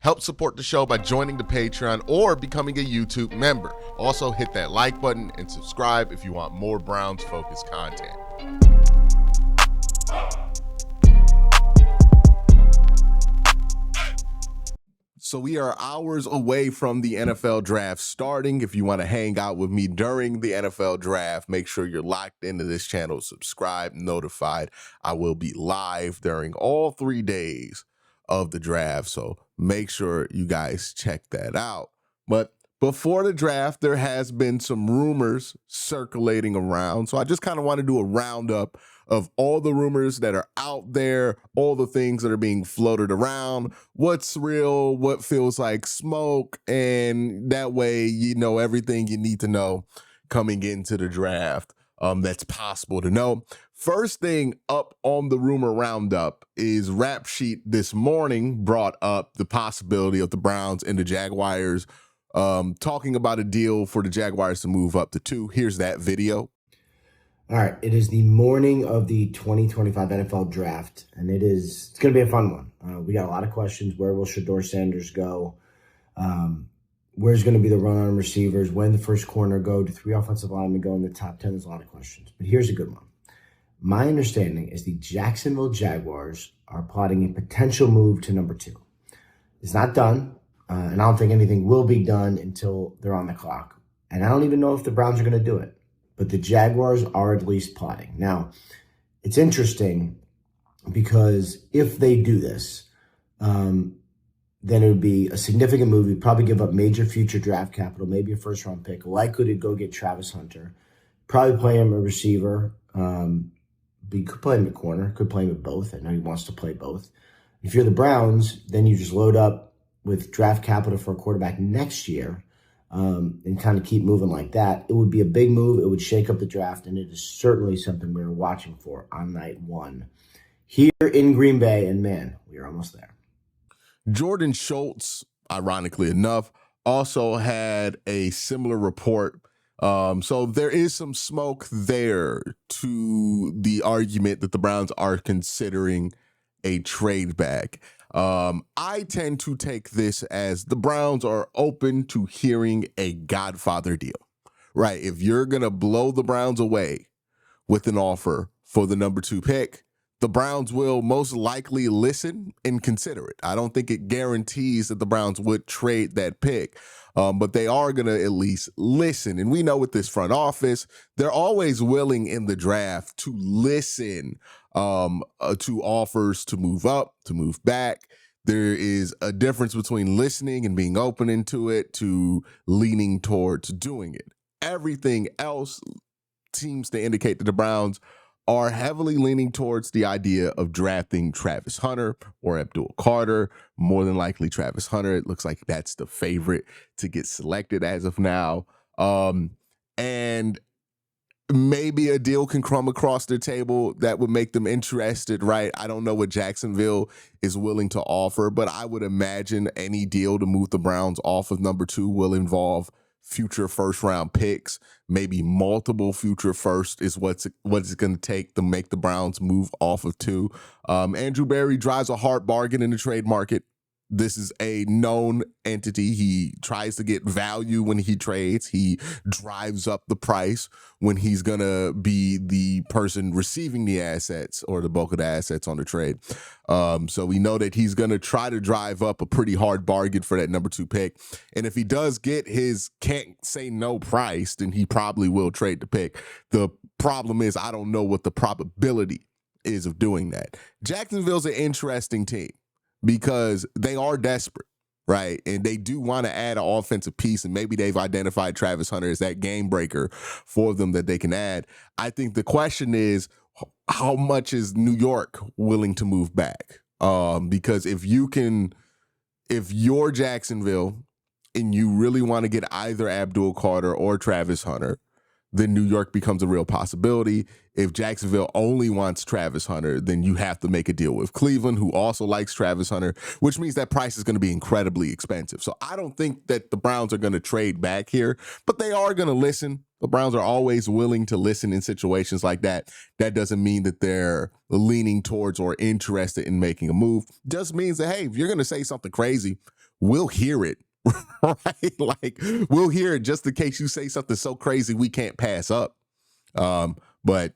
Help support the show by joining the Patreon or becoming a YouTube member. Also, hit that like button and subscribe if you want more Browns-focused content. So we are hours away from the NFL draft starting. If you want to hang out with me during the NFL draft, make sure you're locked into this channel, subscribe, notified. I will be live during all 3 days of the draft, so make sure you guys check that out. But before the draft, there has been some rumors circulating around, so I just kind of want to do a roundup of all the rumors that are out there, all the things that are being floated around, what's real, what feels like smoke, and that way you know everything you need to know coming into the draft that's possible to know. First thing up on the rumor roundup is Rap Sheet this morning brought up the possibility of the Browns and the Jaguars talking about a deal for the Jaguars to move up to 2. Here's that video. All right, it is the morning of the 2025 NFL Draft, and it's going to be a fun one. We got a lot of questions. Where will Shedeur Sanders go? Where's going to be the run-on receivers? When the first corner go? Do 3 offensive linemen go in the top 10? There's a lot of questions, but here's a good one. My understanding is the Jacksonville Jaguars are plotting a potential move to number 2. It's not done, and I don't think anything will be done until they're on the clock. And I don't even know if the Browns are going to do it. But the Jaguars are at least plotting. Now, it's interesting because if they do this, then it would be a significant move. You'd probably give up major future draft capital, maybe a first-round pick, likely to go get Travis Hunter, probably play him a receiver. But you could play him at corner, could play him at both. I know he wants to play both. If you're the Browns, then you just load up with draft capital for a quarterback next year. And kind of keep moving like that. It would be a big move. It would shake up the draft, and it is certainly something we're watching for on night 1 here in Green Bay, and man, we are almost there. Jordan Schultz, ironically enough, also had a similar report. So there is some smoke there to the argument that the Browns are considering a trade back. I tend to take this as the Browns are open to hearing a Godfather deal, right? If you're going to blow the Browns away with an offer for the number 2 pick, the Browns will most likely listen and consider it. I don't think it guarantees that the Browns would trade that pick, but they are going to at least listen. And we know with this front office, they're always willing in the draft to listen to offers to move up, to move back. There is a difference between listening and being open into it to leaning towards doing it. Everything else seems to indicate that the Browns are heavily leaning towards the idea of drafting Travis Hunter or Abdul Carter. More than likely Travis Hunter. It looks like that's the favorite to get selected as of now. And maybe a deal can come across their table that would make them interested, right? I don't know what Jacksonville is willing to offer, but I would imagine any deal to move the Browns off of number 2 will involve future first-round picks. Maybe multiple future first is what's going to take to make the Browns move off of 2. Andrew Berry drives a hard bargain in the trade market. This is a known entity. He tries to get value when he trades. He drives up the price when he's going to be the person receiving the assets or the bulk of the assets on the trade. So we know that he's going to try to drive up a pretty hard bargain for that number 2 pick. And if he does get his can't say no price, then he probably will trade the pick. The problem is I don't know what the probability is of doing that. Jacksonville's an interesting team, because they are desperate, right? And they do want to add an offensive piece, and maybe they've identified Travis Hunter as that game breaker for them that they can add. I think the question is, how much is New York willing to move back? Because if you're Jacksonville and you really want to get either Abdul Carter or Travis Hunter, then New York becomes a real possibility. If Jacksonville only wants Travis Hunter, then you have to make a deal with Cleveland, who also likes Travis Hunter, which means that price is going to be incredibly expensive. So I don't think that the Browns are going to trade back here, but they are going to listen. The Browns are always willing to listen in situations like that. That doesn't mean that they're leaning towards or interested in making a move. Just means that, hey, if you're going to say something crazy, we'll hear it, right? Like, we'll hear it just in case you say something so crazy we can't pass up. But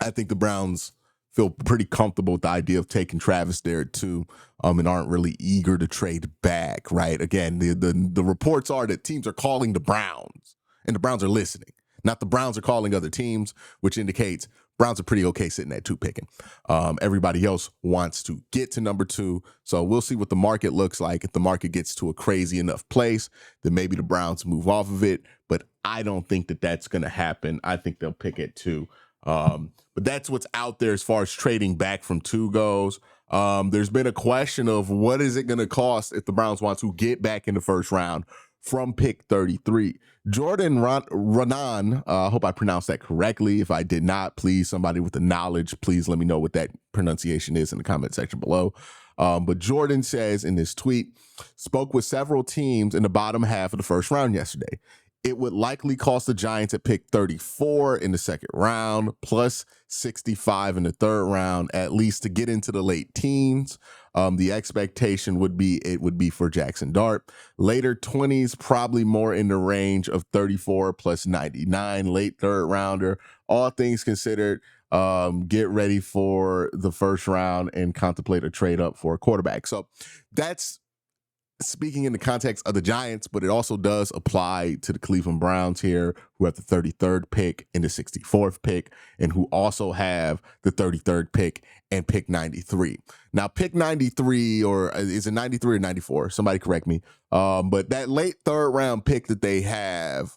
I think the Browns feel pretty comfortable with the idea of taking Travis there too, and aren't really eager to trade back, right? Again, the reports are that teams are calling the Browns, and the Browns are listening. Not the Browns are calling other teams, which indicates Browns are pretty okay sitting at 2 picking. Everybody else wants to get to number 2, so we'll see what the market looks like. If the market gets to a crazy enough place, then maybe the Browns move off of it, but I don't think that that's going to happen. I think they'll pick at 2. But that's what's out there as far as trading back from 2 goes. There's been a question of what is it going to cost if the Browns want to get back in the first round from pick 33. Jordan Ranan, I hope I pronounced that correctly. If I did not, please, somebody with the knowledge, please let me know what that pronunciation is in the comment section below. But Jordan says in this tweet, spoke with several teams in the bottom half of the first round yesterday. It would likely cost the Giants at pick 34 in the second round, plus 65 in the third round, at least to get into the late teens. The expectation would be it would be for Jackson Dart. Later 20s, probably more in the range of 34 plus 99, late third rounder. All things considered, get ready for the first round and contemplate a trade up for a quarterback. So that's speaking in the context of the Giants, but it also does apply to the Cleveland Browns here, who have the 33rd pick and the 64th pick, and who also have the 33rd pick and pick 93. Now, pick 93, or is it 93 or 94? Somebody correct me. But that late third round pick that they have,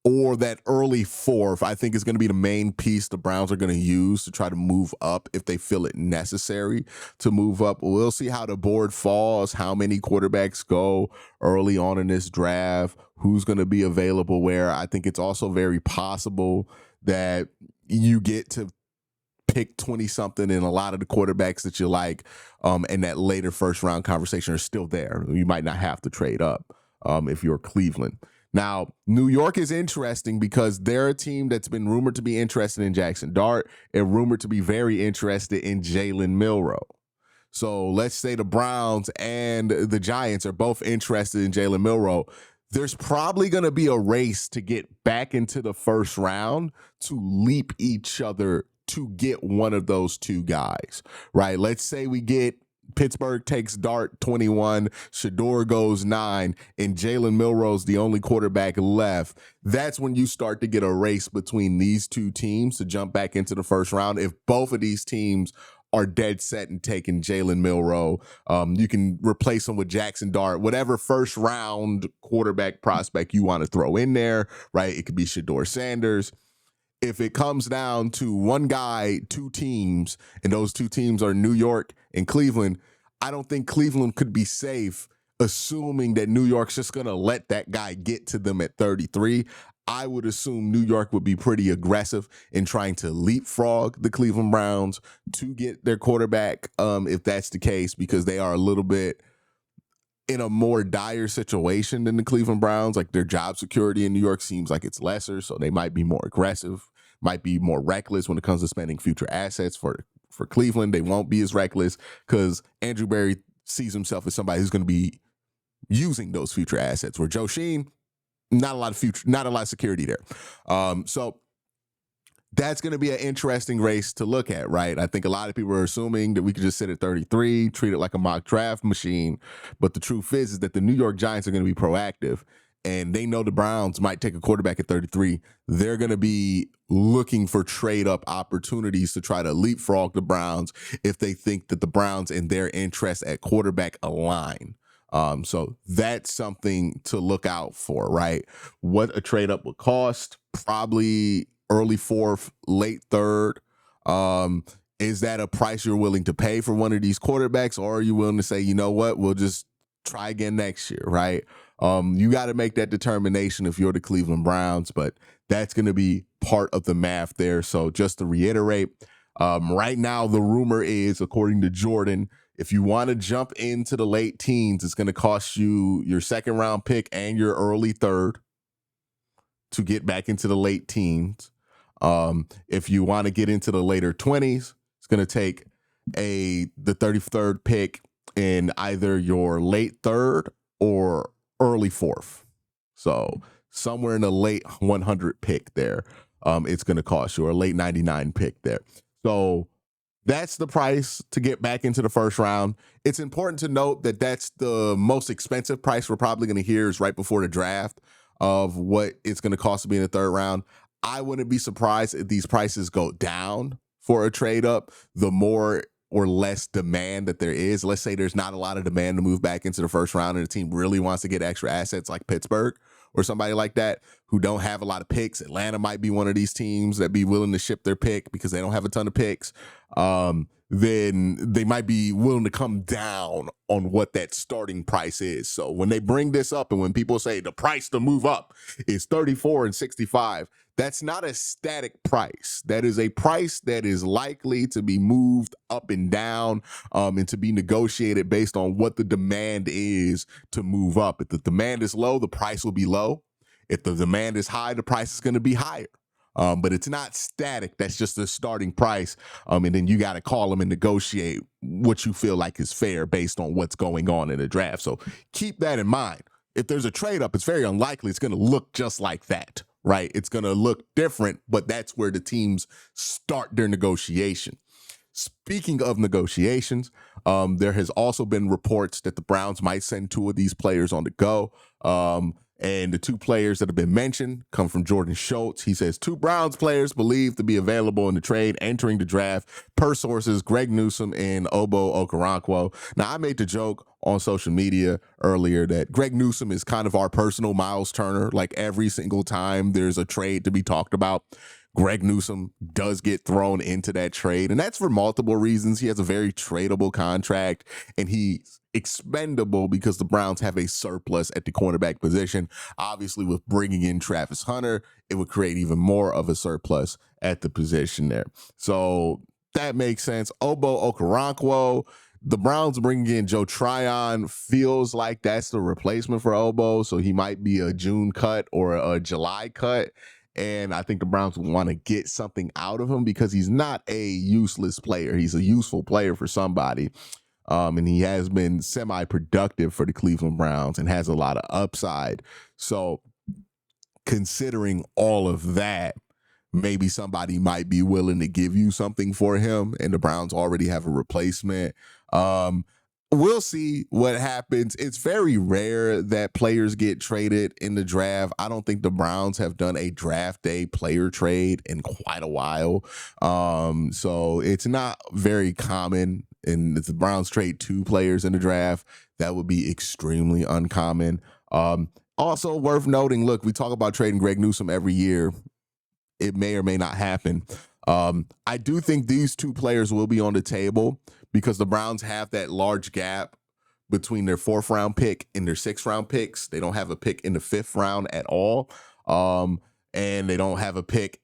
or that early 4th, I think is going to be the main piece the Browns are going to use to try to move up if they feel it necessary to move up. We'll see how the board falls, how many quarterbacks go early on in this draft, who's going to be available where. I think it's also very possible that you get to pick 20-something and a lot of the quarterbacks that you like in that later first round conversation are still there. You might not have to trade up if you're Cleveland. Now, New York is interesting because they're a team that's been rumored to be interested in Jackson Dart and rumored to be very interested in Jalen Milroe. So let's say the Browns and the Giants are both interested in Jalen Milroe. There's probably going to be a race to get back into the first round to leap each other to get one of those 2 guys, right? Let's say we get Pittsburgh takes Dart 21, Shador goes 9, and Jalen Milroe's the only quarterback left. That's when you start to get a race between these 2 teams to jump back into the first round. If both of these teams are dead set and taking Jalen Milroe, you can replace him with Jackson Dart, whatever first round quarterback prospect you want to throw in there, right? It could be Shador Sanders. If it comes down to one guy, 2 teams, and those 2 teams are New York and Cleveland, I don't think Cleveland could be safe assuming that New York's just going to let that guy get to them at 33. I would assume New York would be pretty aggressive in trying to leapfrog the Cleveland Browns to get their quarterback, if that's the case, because they are a little bit in a more dire situation than the Cleveland Browns. Like, their job security in New York seems like it's lesser, so they might be more aggressive, might be more reckless when it comes to spending future assets. For Cleveland, they won't be as reckless because Andrew Berry sees himself as somebody who's going to be using those future assets, where Joe Sheen, not a lot of security there. So that's going to be an interesting race to look at, right? I think a lot of people are assuming that we could just sit at 33, treat it like a mock draft machine. But the truth is that the New York Giants are going to be proactive, and they know the Browns might take a quarterback at 33. They're going to be looking for trade-up opportunities to try to leapfrog the Browns if they think that the Browns and their interests at quarterback align. So that's something to look out for, right? What a trade-up would cost, probably early 4th, late 3rd. Is that a price you're willing to pay for one of these quarterbacks, or are you willing to say, you know what, we'll just try again next year, right? You got to make that determination if you're the Cleveland Browns, but that's going to be part of the math there. So just to reiterate, right now the rumor is, according to Jordan, if you want to jump into the late teens, it's going to cost you your 2nd round pick and your early 3rd to get back into the late teens. If you want to get into the later 20s, it's going to take the 33rd pick in either your late 3rd or early 4th. So somewhere in the late 100 pick there, it's going to cost you, or a late 99 pick there. So that's the price to get back into the first round. It's important to note that that's the most expensive price we're probably going to hear is right before the draft of what it's going to cost to be in the third round. I wouldn't be surprised if these prices go down for a trade up, the more or less demand that there is. Let's say there's not a lot of demand to move back into the first round and the team really wants to get extra assets like Pittsburgh or somebody like that who don't have a lot of picks. Atlanta might be one of these teams that be willing to ship their pick because they don't have a ton of picks. Then they might be willing to come down on what that starting price is. So when they bring this up and when people say the price to move up is 34 and 65, that's not a static price. That is a price that is likely to be moved up and down and to be negotiated based on what the demand is to move up. If the demand is low, the price will be low. If the demand is high, the price is going to be higher. But it's not static. That's just the starting price. And then you got to call them and negotiate what you feel like is fair based on what's going on in the draft. So keep that in mind. If there's a trade up, it's very unlikely it's going to look just like that, right? It's going to look different, but that's where the teams start their negotiation. Speaking of negotiations, there has also been reports that the Browns might send 2 of these players on the go. And the 2 players that have been mentioned come from Jordan Schultz. He says 2 Browns players believed to be available in the trade entering the draft, per sources Greg Newsome and Ogbo Okoronkwo. Now, I made the joke on social media earlier that Greg Newsome is kind of our personal Miles Turner. Like every single time there's a trade to be talked about, Greg Newsome does get thrown into that trade. And that's for multiple reasons. He has a very tradable contract and he's expendable because the Browns have a surplus at the cornerback position. Obviously, with bringing in Travis Hunter, it would create even more of a surplus at the position there. So that makes sense. Ogbo Okoronkwo, the Browns bringing in Joe Tryon feels like that's the replacement for Ogbo. So he might be a June cut or a July cut. And I think the Browns want to get something out of him because he's not a useless player. He's a useful player for somebody. And he has been semi-productive for the Cleveland Browns and has a lot of upside. So considering all of that, maybe somebody might be willing to give you something for him, and the Browns already have a replacement. We'll see what happens. It's very rare that players get traded in the draft. I don't think the Browns have done a draft day player trade in quite a while. So it's not very common. And if the Browns trade 2 players in the draft, that would be extremely uncommon. Also worth noting, look, we talk about trading Greg Newsome every year. It may or may not happen. I do think these 2 players will be on the table because the Browns have that large gap between their 4th round pick and their 6th round picks. They don't have a pick in the 5th round at all. And they don't have a pick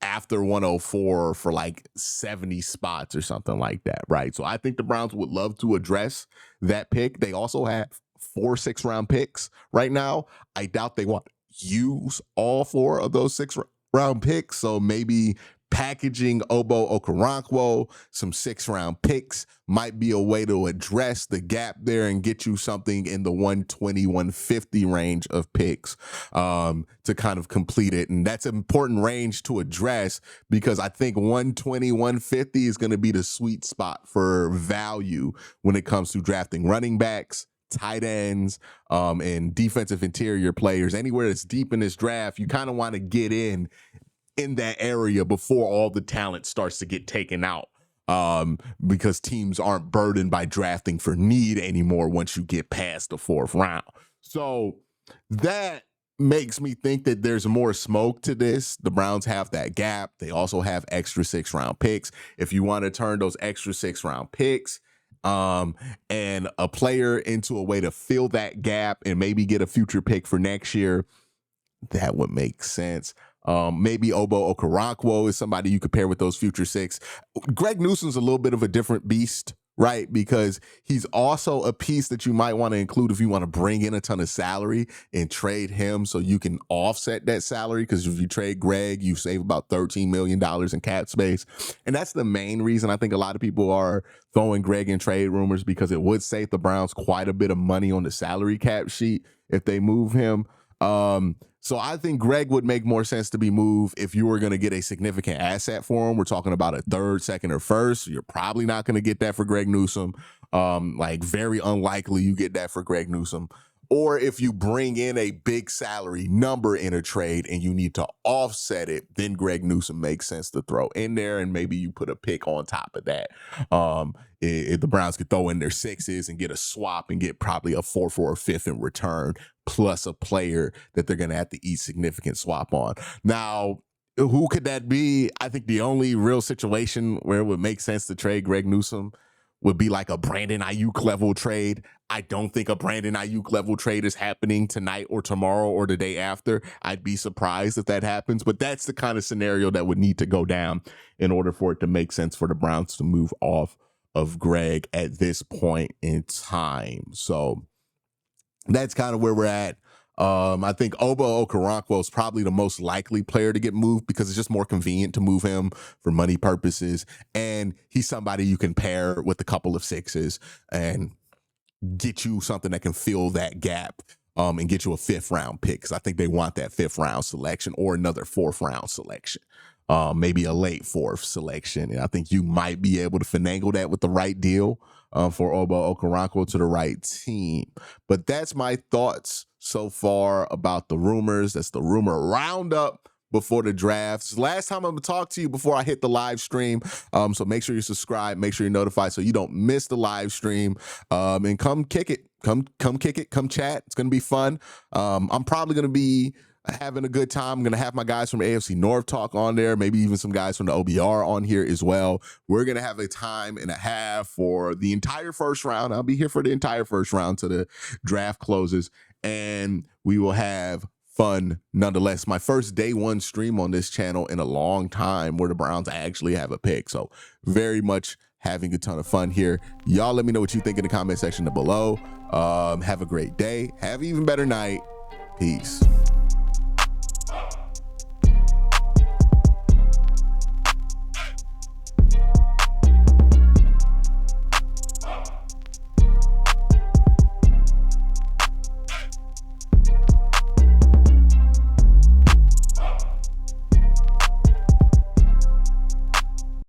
after 104 for like 70 spots or something like that, right? So I think the Browns would love to address that pick. They also have 4 6th round picks right now. I doubt they want to use all 4 of those 6th round picks. So maybe packaging Ogbo Okoronkwo, some 6th round picks might be a way to address the gap there and get you something in the 120, 150 range of picks to kind of complete it. And that's an important range to address because I think 120, 150 is going to be the sweet spot for value when it comes to drafting running backs, tight ends, and defensive interior players. Anywhere that's deep in this draft, you kind of want to get in that area before all the talent starts to get taken out, because teams aren't burdened by drafting for need anymore once you get past the 4th round. So that makes me think that there's more smoke to this. The Browns have that gap. They also have extra 6th round picks. If you want to turn those extra 6th round picks and a player into a way to fill that gap and maybe get a future pick for next year, that would make sense. Maybe Ogbo Okoronkwo is somebody you could pair with those future 6. Greg Newsome's a little bit of a different beast, right? Because he's also a piece that you might want to include if you want to bring in a ton of salary and trade him so you can offset that salary. Because if you trade Greg, you save about $13 million in cap space. And that's the main reason I think a lot of people are throwing Greg in trade rumors, because it would save the Browns quite a bit of money on the salary cap sheet if they move him. So I think Greg would make more sense to be moved if you were going to get a significant asset for him. We're talking about a third, second, or first. You're probably not going to get that for Greg Newsome. Like very unlikely you get that for Greg Newsome. Or if you bring in a big salary number in a trade and you need to offset it, then Greg Newsome makes sense to throw in there, and maybe you put a pick on top of that. If the Browns could throw in their sixes and get a swap and get probably a 4 for a 5th in return, plus a player that they're going to have to eat significant swap on. Now, who could that be? I think the only real situation where it would make sense to trade Greg Newsome would be like a Brandon Ayuk level trade. I don't think a Brandon Ayuk level trade is happening tonight or tomorrow or the day after. I'd be surprised if that happens, but that's the kind of scenario that would need to go down in order for it to make sense for the Browns to move off of Greg at this point in time. So that's kind of where we're at. I think Ogbo Okoronkwo is probably the most likely player to get moved because it's just more convenient to move him for money purposes. And he's somebody you can pair with a couple of sixes and get you something that can fill that gap and get you a 5th round pick. Because I think they want that 5th round selection or another 4th round selection. Maybe a late 4th selection. And I think you might be able to finagle that with the right deal for Ogbo Okoronkwo to the right team. But that's my thoughts so far about the rumors. That's the rumor roundup before the drafts. Last time I'm gonna talk to you before I hit the live stream. So make sure you subscribe, make sure you're notified so you don't miss the live stream. And come kick it. Come kick it, come chat. It's gonna be fun. I'm probably gonna be having a good time. I'm going to have my guys from AFC North talk on there, maybe even some guys from the OBR on here as well. We're going to have a time and a half for the entire first round. I'll be here for the entire first round till the draft closes, and we will have fun nonetheless. My first day one stream on this channel in a long time where the Browns actually have a pick. So very much having a ton of fun here. Y'all let me know what you think in the comment section below. Have a great day. Have an even better night. Peace.